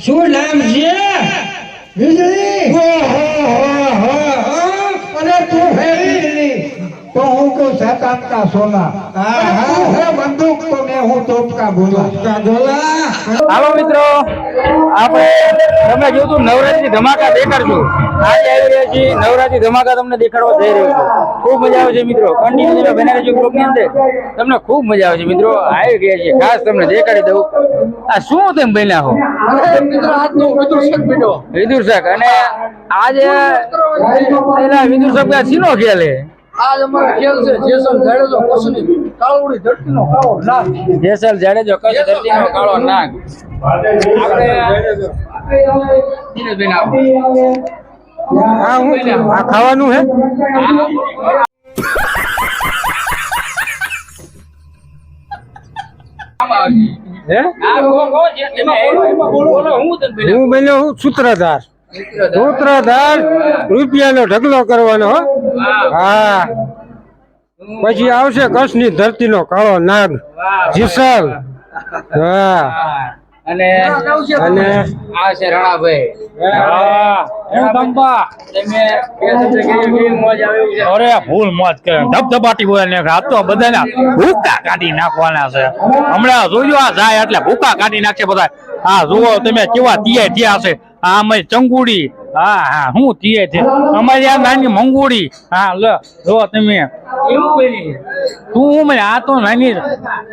શું નામ છે? વીજળી. ઓહો અરે તું હે વીજળી તો હું કહું શેતાન કા સોના. હા, અને હા. તું હે બંદૂક તો મેં હું તોપ કા બોલા. ગોલા હાલો મિત્રો, આપણે તમે જોયું નવરાત્રી ધમાકા દેખાડશું. આજે આવી રહ્યા છીએ નવરાત્રી ધમાકા તમને દેખાડવા જઈ રહ્યો છું. ખૂબ મજા આવે છે મિત્રો. કન્ટિન્યુ તમે બને રહેજો બ્લોગની અંદર. તમને ખૂબ મજા આવે છે મિત્રો. આવી ગયા છીએ ખાસ તમને દેખાડી દઉં. આ શું તેમ બન્યા હો વિદુર શાક. અને આજે પેલા વિદુર શાક સીનો ખેલ હે. આજ અમારો ખેલ છે જેસલ જાડેજો કચ્છની કાળોડી ધરતીનો કાળો નાગ. જેસલ જાડેજો કચ્છ ધરતીનો કાળો નાગ. આપણે દિનેશભાઈને આપો. આ હું આ ખાવાનું હે. હે? આ કો જે તમે બોલો હું તને બન્યા? હું બન્યો હું સૂત્રધાર. સૂત્રધાર રૂપિયાનો ઢગલો કરવાનો હો. હા પછી આવશે કચ્છની ધરતીનો કાળો નાગ જીસલ. હા અને અને આ છે રણાભાઈ. હું ધંબા તમે કેવી મોજ આવે છે? અરે ફૂલ મોજ કરે ધબધબાટી બોલે ને આ તો બધાના ભૂકા કાઢી નાખવાના છે. હમણાં જોજો આ જાય એટલે ભૂકા કાઢી નાખશે બધા. હા જુઓ તમે કેવા તીએ થયા છે. આ અમે ચંગુડી. હા હા હું તીએ છે અમારી આ નાની મંગુડી. હા લો જો તમે એવું બની તું હું મને આ તો નાની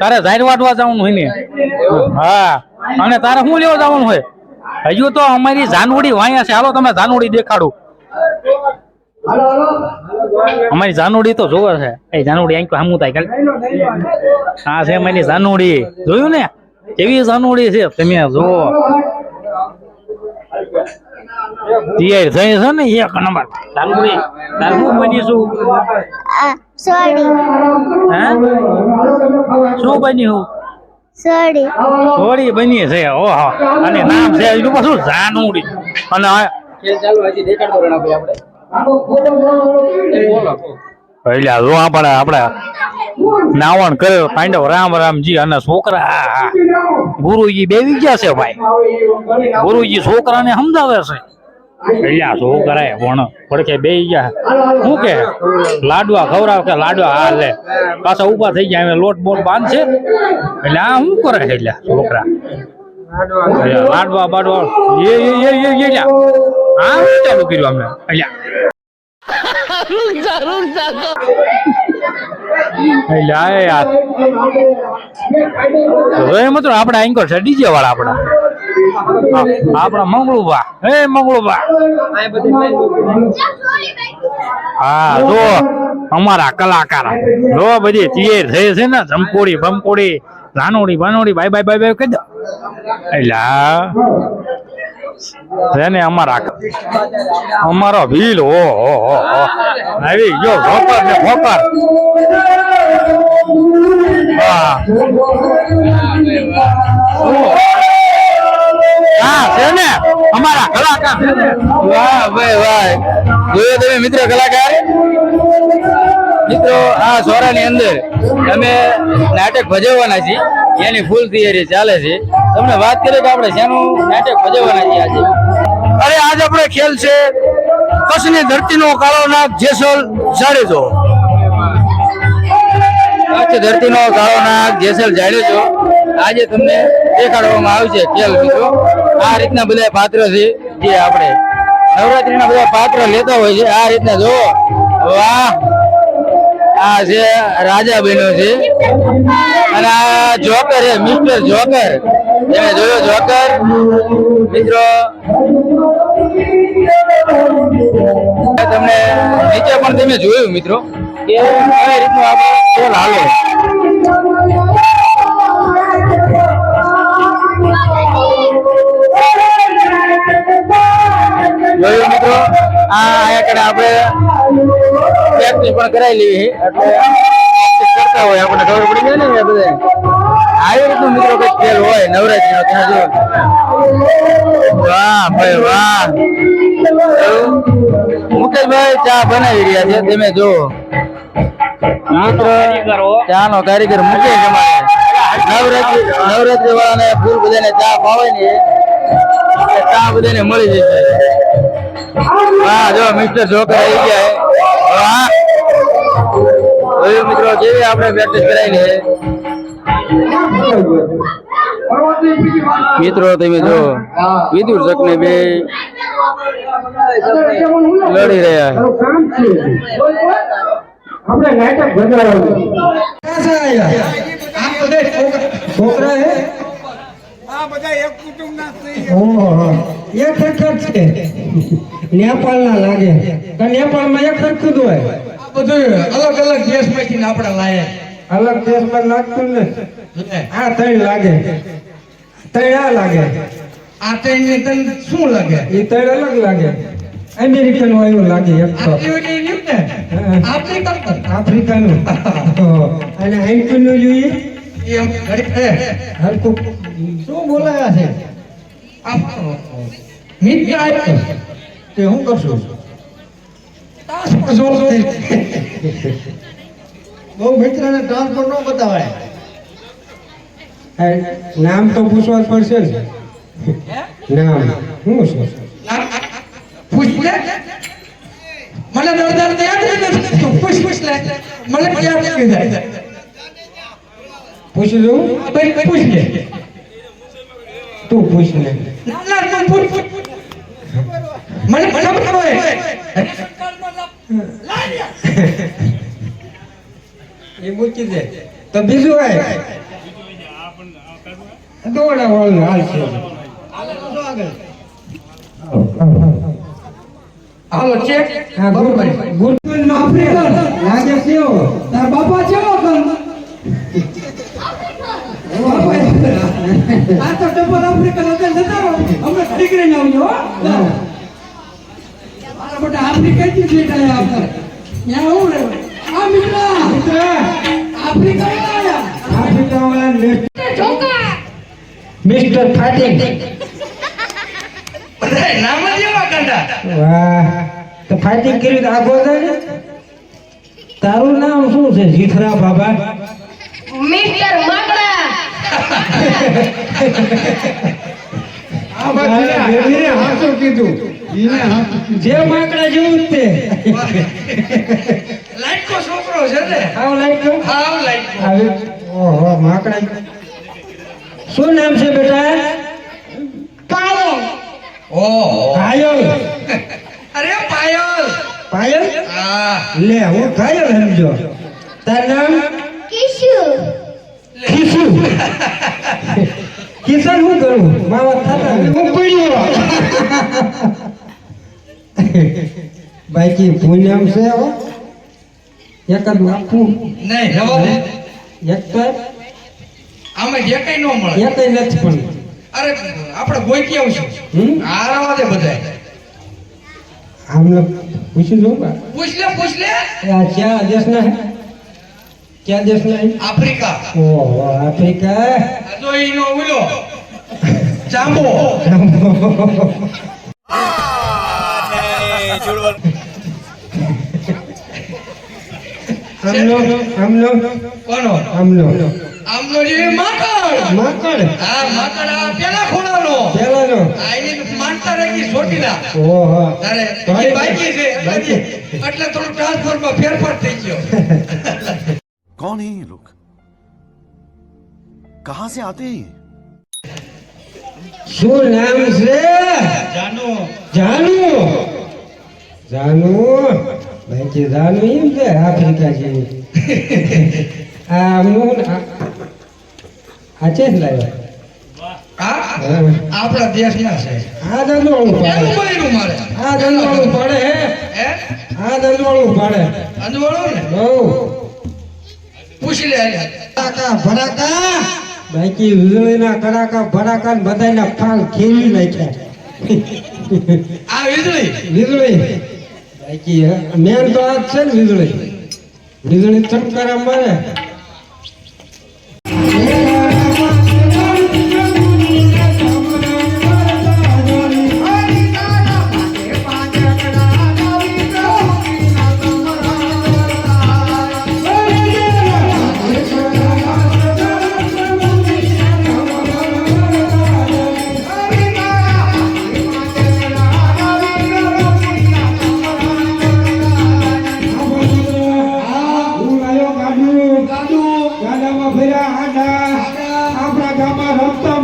તારે ઝાડ વાટવા જવાનું હોય ને. હા અને તારે શું લેવા જવાનું હોય? હજુ તો અમારી જાનવડી વાયા છે. હાલો તમે જાનવડી દેખાડું. અમારી જાનુડી તો જોવે છે. એ જાનુડી આંખો સામું થાય કાલ. હા છે અમારી જાનુડી. જોયું ને કેવી જાનુડી છે તમે જુઓ. તૈયાર થઈ છે ને એક નંબર જાનુડી. તાર હું બનીશું? સોડી હે શું બન્યું? સોડી સોળી બની છે. ઓહો અને નામ છે એનું પાછું જાનુડી. અને ખેલ ચાલુ હજી દેખાડતો રણાભાઈ આપણે બોલો. પહેલા જો આપણે નાવણ કર્યો પાંડવ રામ રામજી અને છોકરા ગુરુજી બેવી ગયા છે ભાઈ. ગુરુજી છોકરાને સમજાવે છે. પહેલા છોકરાએ પણ પડખે બેહી ગયા. શું કે લાડવા ખવડાવ કે લાડવા હા લે પાછા ઉભા થઈ ગયા. લોટ બોટ બાંધશે એટલે આ શું કરે છે એટલે છોકરા લાડવા બાડવા એ હા શું ચાલુ કર્યું અમને એટલે આપડે અહીં છે ડીજે વાળા આપડા મંગળુભા. હે મંગળુભા. હા જો અમારા કલાકાર જો બધી તૈયાર થઈ છે ને. જમકોડી ભમકોડી નાનોડી બાનોડી બાય બાય બાય બાય કહી દો. એટલે ને અમારો ભીલ હો આવી ગયો ભોકર ને ભોકર. હા છે ને અમારા કલાકાર. વાહ ભાઈ વાહ. જોયો તમે મિત્રો કલાકાર. મિત્રો આ સોરાની અંદર અમે નાટક ભજવવાના છીએ. એની ફૂલ તૈયારી ચાલે છે. તમને વાત કરીએ કે આપણે શેનું નાટક ભજવવાના છીએ આજે. અરે આજ આપણે ખેલ છે કચ્છની ધરતીનો કાળો નાગ જેસલ જાડેજો. કચ્છ ધરતીનો કાળો નાગ જેસલ જાડેજો આજે તમને દેખાડવામાં આવશે ખેલ મિત્રો. આ રીતના બધા પાત્ર છે જે આપણે નવરાત્રીના બધા પાત્ર લેતા હોય છે. આ રીતના જો વાહ. આ છે રાજા બહેનો છે અને આ જોકર છે મિસ્ટર જોકર. તમે જોયો જોકર મિત્રો. તમને નીચે પણ તમે જોયું મિત્રો કે કઈ રીતનું આપણે ખેલ હાલે. જોયું મિત્રો આ એકડે આપણે પ્રેક્ટિસ પણ કરાવી લેવી એટલે પ્રેક્ટિસ કરતા હોય આપણને ખબર પડી જાય ને બધા. આવી રીતનું મિત્રો કઈ ખેલ હોય નવરાત્રીનો ત્યાં જો. વાહ ભાઈ વાહ. મુકેશભાઈ ચા બનાવી રહ્યા છે તમે જો. ચા નો કારીગર મુકેશ અમારે. નવરાત્રી વાળાને ફૂલ બધાને ચા ભાવે ને આ બધાને મળી જશે. હા જો મિસ્ટર જોકર આવી ગયા છે. જોયું મિત્રો કેવી આપણે પ્રેક્ટિસ કરાવી છે. મિત્રો તમે જો વિદુર ચકને બે લડી રહ્યા છે. આપણે નાટક ભજવાડવાનું છોકરા હે ઓહો એક સરખા જ છે નેપાળ ના લાગે તો નેપાળમાં એક સરખું જ હોય આ બધું અલગ અલગ દેશમાંથી આપણે લાયા. અલગ દેશમાં લાગતું ને આ ત્રણ લાગે ત્રણ આ લાગે આ ટ્રેનને તને શું લાગે? એ ત્રણ અલગ લાગે અમેરિકન વાયુ લાગે એક તો આફ્રિકન ને આફ્રિકન આફ્રિકાનું અને આઈપીનું જોઈએ એમ ઘડી હરકું શું બોલાયા છે મિત્ર આપ્યો તે હું કરશું ટ્રાન્સપોર્ટ જોર બહુ મિત્રને ટ્રાન્સફર ન બતાવાય નામ તો પૂછવા જ પડશે ને નામ શું છે પૂછ લે મને દર્દ યાદ નથી તું પૂછ લે મને યાદ નથી જાય પૂછી દઉં ભાઈ પૂછ લે તું પૂછ લે ના તું પૂછ મને ખબર હોય એ મૂકી દે તો બીજું હોય દોડા વાળું હાલ છે હાલો ચેક હા બરોબર ગુરુ આફ્રિકન લાગે છે તાર બાપા કેવો કમ આ તો ડબલ આફ્રિકન હોટેલ જતા રહો અમે ઘડી કરીને આવજો મારા બેટા આફ્રિકા થી બેટા આવતા ત્યાં હું રે આ મિત્ર આફ્રિકા આયા આફ્રિકા વાળા મિસ્ટર ફાટિંગ બધા નામ જ એવા કાંડા વાહ તો ફાટિંગ કર્યું તો આગો જાય તારું નામ શું છે જીથરા બાબા મિસ્ટર માકડા આ બેબીને હાચું કીધું જે માકડા જેવું જ તે લાઈટકો છોકરો છે ને આવ લાઈટ લો હાવ લાઈટકો આવી ઓહો માકડા શું નામ છે બેટા કાયલ ઓહો ઘાયલ અરે પાયલ પાયલ હા લે હું ઘાયલ સમજો તાર નામ કિશુ કિશુ કિશન હું કરું માવા થતા હું પડ્યો બાકી પૂનમ છે હો એક જ આપું નહીં જવા દે એક તો આમાં જે કઈ નો મળે એક નથી પણ અરે આપણે ગોઈકી આવશું હમ આરાવા દે બધાય આમને પૂછી દઉં બા પૂછ લે આ ક્યાં દેશના હે ક્યાં દેશના હે આફ્રિકા ઓહો આફ્રિકા આ જો ઈનો ઉલો ચાંબો આમનો કોનો આમનો આમનો જે માકડ માકડ હા માકડ આ પેલા ખોળાનો પેલાનો આ એની માનતા રહી છોટીલા ઓહો તારે એ બાકી છે એટલે થોડું ટ્રાન્સફરમાં ફેરફાર થઈ ગયો कौन है ये लोग कहां से आते हैं ये શું નામ છે જાનો જાનુ જાનુ બાકી જાનુ એમ છે આફ્રિકા જેવું આ આમનું આ છે જ લાવ્યા હા હા. આપણા દેશના છે આ દંડવાળું એનું પાડે બૈરું મારે આ દંડવાળું પાડે હે હે આ દંડવાળું પાડે અંજવાળો ને બહુ પૂછી લે કડાકા ભડાકા બાકી વીજળીના કડાકા ભડાકા ને બધાયના ફાલ ખેલી નાખ્યા આ વીજળી વીજળી બાકી મેન તો આ જ છે ને વીજળી વીજળી ચમકારા મારે ગાડામાં ફેર્યા આડા આપણા ગામમાં રમતા